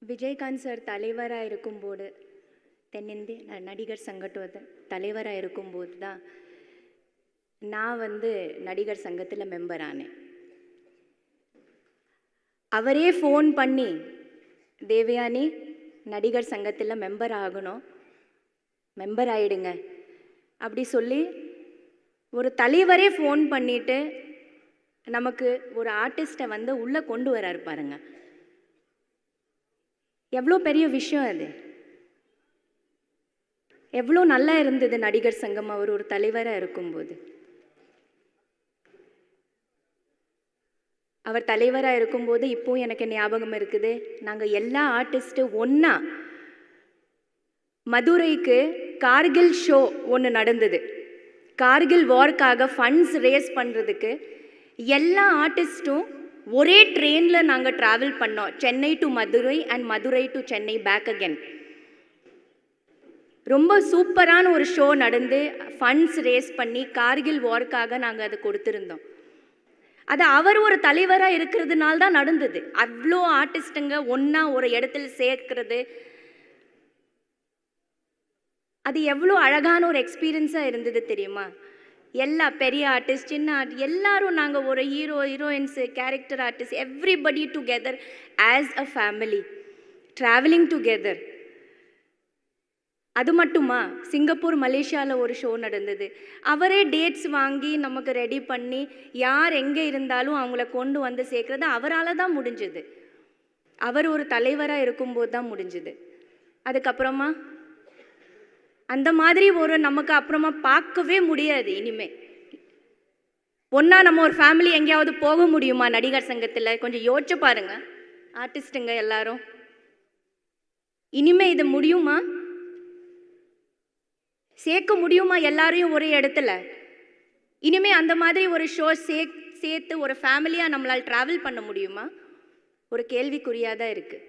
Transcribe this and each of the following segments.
Vijayakanth sir தலைவராக இருக்கும்போது, தென்னிந்திய நடிகர் சங்கத்தோட தலைவராக இருக்கும்போது தான் நான் நடிகர் சங்கத்தில் மெம்பர் ஆனேன். அவரே ஃபோன் பண்ணி, தேவயானி நடிகர் சங்கத்தில் மெம்பர் ஆகணும், மெம்பர் ஆயிடுங்க அப்படி சொல்லி ஒரு தலைவரே ஃபோன் பண்ணிட்டு நமக்கு ஒரு ஆர்டிஸ்ட்டை உள்ளே கொண்டு வராரு பாருங்க. எவ்வளோ பெரிய விஷயம் அது. எவ்வளோ நல்லா இருந்தது நடிகர் சங்கம் அவர் ஒரு தலைவராக இருக்கும்போது. அவர் தலைவராக இருக்கும்போது இப்போவும் எனக்கு ஞாபகம் இருக்குது. நாங்கள் எல்லா ஆர்டிஸ்ட்டு ஒன்றா மதுரைக்கு கார்கில் ஷோ ஒன்று நடந்தது. கார்கில் வார்க்காக ஃபண்ட்ஸ் ரேஸ் பண்ணுறதுக்கு எல்லா ஆர்டிஸ்ட்டும் ஒரே ட்ரெயினில் நாங்கள் ட்ராவல் பண்ணோம். Chennai to Madurai and Madurai to Chennai back again. ரொம்ப சூப்பரான ஒரு ஷோ நடந்து ஃபண்ட்ஸ் ரேஸ் பண்ணி கார்கில் வார்க்காக நாங்கள் அதை கொடுத்துருந்தோம். அது அவர் ஒரு தலைவராக இருக்கிறதுனால தான் நடந்தது. அவ்வளோ ஆர்டிஸ்ட்டுங்க ஒன்றா ஒரு இடத்துல சேர்க்கிறது, அது எவ்வளோ அழகான ஒரு எக்ஸ்பீரியன்ஸாக இருந்தது தெரியுமா? எல்லா பெரிய ஆர்டிஸ்ட், சின்ன ஆர்டிஸ்ட், எல்லாரும் நாங்கள் ஒரு hero, heroines, character artist, everybody together as a family travelling together. அது மட்டுமா, சிங்கப்பூர் மலேசியாவில் ஒரு ஷோ நடந்தது. அவரே டேட்ஸ் வாங்கி நமக்கு ரெடி பண்ணி யார் எங்கே இருந்தாலும் அவங்கள கொண்டு வந்து சேர்க்குறது அவரால் தான் முடிஞ்சுது. அவர் ஒரு தலைவராக இருக்கும்போது தான் முடிஞ்சுது. அதுக்கப்புறமா அந்த மாதிரி ஒரு நமக்கு அப்புறமா பார்க்கவே முடியாது இனிமே. ஒன்றா நம்ம ஒரு ஃபேமிலி எங்கேயாவது போக முடியுமா நடிகர் சங்கத்தில்? கொஞ்சம் யோசிச்சு பாருங்க ஆர்டிஸ்ட்டுங்க எல்லாரும். இனிமே இது முடியுமா? சேர்க்க முடியுமா எல்லாரையும் ஒரே இடத்துல? இனிமே அந்த மாதிரி ஒரு ஷோ சேர்த்து ஒரு ஃபேமிலியாக நம்மளால் ட்ராவல் பண்ண முடியுமா? ஒரு கேள்விக்குறியாக தான் இருக்குது.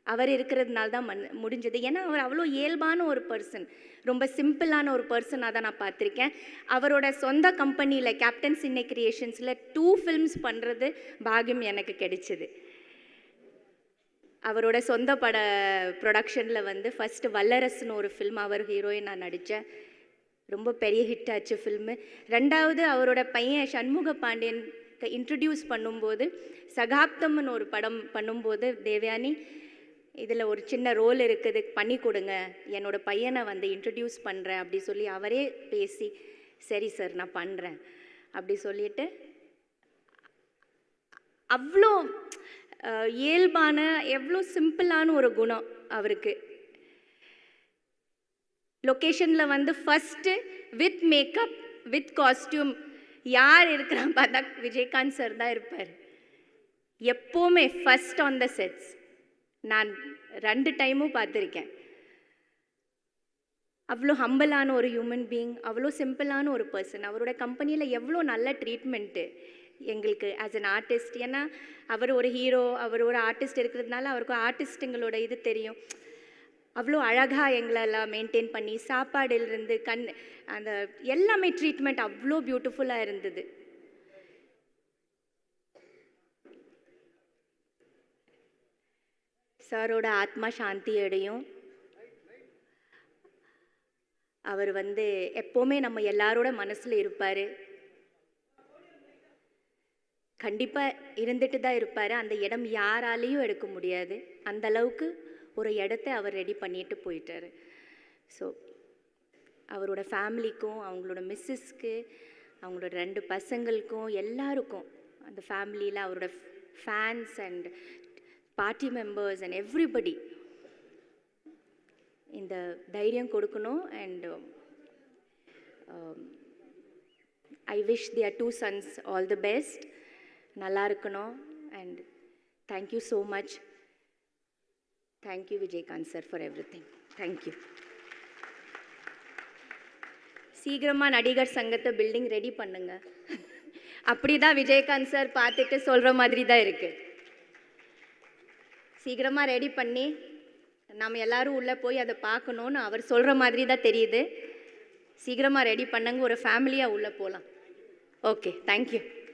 அவர் இருக்கிறதுனால தான் முடிஞ்சது. ஏன்னா அவர் அவ்வளோ இயல்பான ஒரு பர்சன், ரொம்ப சிம்பிளான ஒரு பர்சனாக தான் நான் பார்த்துருக்கேன். அவரோட சொந்த கம்பெனியில் கேப்டன் சின்னை கிரியேஷன்ஸில் 2 ஃபில்ம்ஸ் பண்ணுறது பாக்கியம் எனக்கு கிடைச்சிது. அவரோட சொந்த பட ப்ரொடக்ஷனில் ஃபஸ்ட்டு வல்லரசுன்னு ஒரு ஃபில்ம் அவர் ஹீரோயின் நான் நடித்தேன். ரொம்ப பெரிய ஹிட் ஆச்சு ஃபில்மு. 2வது அவரோட பையன் சண்முக பாண்டியன் இன்ட்ரடியூஸ் பண்ணும்போது, சகாப்தம்னு ஒரு படம் பண்ணும்போது, தேவயானி இதில் ஒரு சின்ன ரோல் இருக்குது, பண்ணி கொடுங்க, என்னோடய பையனை இன்ட்ரடியூஸ் பண்ணுறேன் அப்படி சொல்லி அவரே பேசி, சரி சார் நான் பண்ணுறேன் அப்படி சொல்லிட்டு, அவ்வளோ இயல்பான எவ்வளோ சிம்பிளான ஒரு குணம் அவருக்கு. லொக்கேஷனில் first with makeup with costume யார் இருக்கிறான் பார்த்தா விஜயகாந்த் சார் தான் இருப்பார் எப்போவுமே ஃபஸ்ட் ஆன் த செட்ஸ். நான் 2 டைமும் பார்த்துருக்கேன். அவ்வளோ ஹம்பிளான ஒரு ஹியூமன் பீயிங், அவ்வளோ சிம்பிளான ஒரு பர்சன். அவரோட கம்பெனியில் எவ்வளோ நல்ல ட்ரீட்மெண்ட்டு எங்களுக்கு ஆஸ் அன் ஆர்டிஸ்ட். ஏன்னா அவர் ஒரு ஹீரோ, அவர் ஒரு ஆர்டிஸ்ட் இருக்கிறதுனால அவருக்கு ஆர்டிஸ்ட்டுங்களோட இது தெரியும். அவ்வளோ அழகாக எங்களெல்லாம் மெயின்டைன் பண்ணி, சாப்பாடிலிருந்து அந்த எல்லாமே ட்ரீட்மெண்ட் அவ்வளோ பியூட்டிஃபுல்லாக இருந்தது. சாரோட ஆத்மா சாந்தி அடையும். அவர் எப்போவுமே நம்ம எல்லாரோட மனசில் இருப்பார், கண்டிப்பாக இருந்துட்டு தான் இருப்பார். அந்த இடம் யாராலையும் எடுக்க முடியாது. அந்த அளவுக்கு ஒரு இடத்த அவர் ரெடி பண்ணிட்டு போயிட்டார். ஸோ அவரோட ஃபேமிலிக்கும், அவங்களோட மிஸ்ஸஸ்க்கு, அவங்களோட 2 பசங்களுக்கும், எல்லாருக்கும், அந்த ஃபேமிலியில் அவரோட fans and party members and everybody இந்த தைரியம் கொடுக்கணும். And I wish their 2 sons all the best. நல்லா இருக்கணும். And thank you so much. Thank you Vijayakanth sir for everything. Thank you. சீக்கிரமாக நடிகர் சங்கத்தை பில்டிங் ரெடி பண்ணுங்க. அப்படி தான் விஜயகாந்த் சார் பார்த்துட்டு சொல்கிற மாதிரி தான் இருக்குது. சீக்கிரமாக ரெடி பண்ணி நம்ம எல்லோரும் உள்ளே போய் அதை பார்க்கணுன்னு அவர் சொல்கிற மாதிரி தான் தெரியுது. சீக்கிரமாக ரெடி பண்ணுங்க, ஒரு ஃபேமிலியாக உள்ளே போகலாம். Okay, thank you.